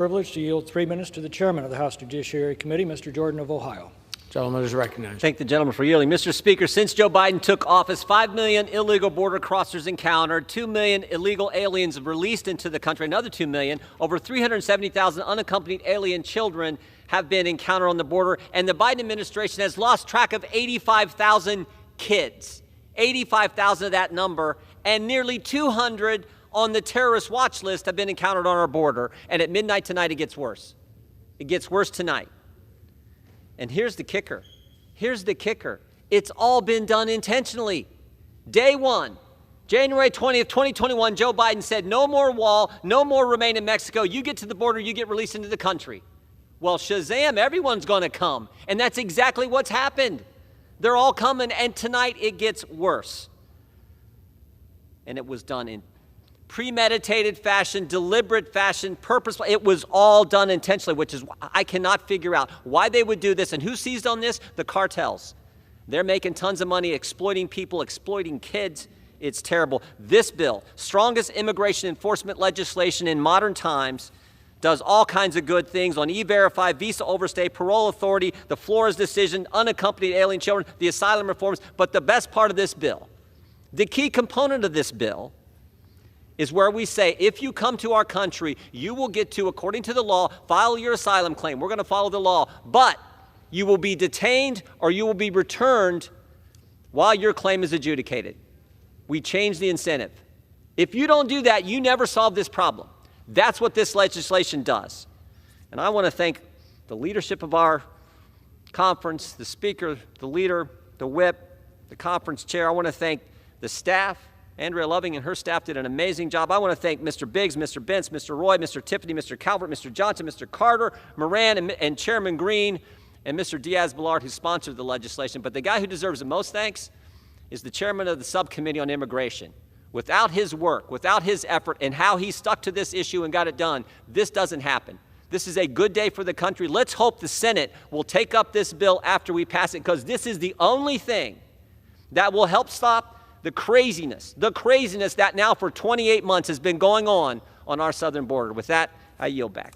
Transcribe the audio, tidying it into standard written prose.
Privilege to yield 3 minutes to the chairman of the House Judiciary Committee, Mr. Jordan of Ohio. Gentleman is recognized. Thank the gentleman for yielding. Mr. Speaker, since Joe Biden took office, 5 million illegal border crossers encountered, 2 million illegal aliens released into the country, another 2 million, over 370,000 unaccompanied alien children have been encountered on the border, and the Biden administration has lost track of 85,000 kids, 85,000 of that number, and nearly 200 on the terrorist watch list have been encountered on our border. And at midnight tonight, it gets worse. It gets worse tonight. And here's the kicker. Here's the kicker. It's all been done intentionally. Day one, January 20th, 2021, Joe Biden said, no more wall, no more remain in Mexico. You get to the border, you get released into the country. Well, Shazam, everyone's going to come. And that's exactly what's happened. They're all coming, and tonight it gets worse. And it was done in premeditated fashion, deliberate fashion, purposeful. It was all done intentionally, which is I cannot figure out why they would do this. And who seized on this? The cartels. They're making tons of money exploiting people, exploiting kids. It's terrible. This bill, strongest immigration enforcement legislation in modern times, does all kinds of good things on E-Verify, visa overstay, parole authority, the Flores decision, unaccompanied alien children, the asylum reforms. But the best part of this bill, the key component of this bill, is where we say, if you come to our country, you will get to, according to the law, file your asylum claim. We're going to follow the law. But you will be detained or you will be returned while your claim is adjudicated. We change the incentive. If you don't do that, you never solve this problem. That's what this legislation does. And I want to thank the leadership of our conference, the speaker, the leader, the whip, the conference chair. I want to thank the staff. Andrea Loving and her staff did an amazing job. I want to thank Mr. Biggs, Mr. Bentz, Mr. Roy, Mr. Tiffany, Mr. Calvert, Mr. Johnson, Mr. Carter, Moran, and Chairman Green, and Mr. Diaz-Balart, who sponsored the legislation. But the guy who deserves the most thanks is the chairman of the subcommittee on immigration. Without his work, without his effort, and how he stuck to this issue and got it done, this doesn't happen. This is a good day for the country. Let's hope the Senate will take up this bill after we pass it, because this is the only thing that will help stop the craziness that now for 28 months has been going on our southern border. With that, I yield back.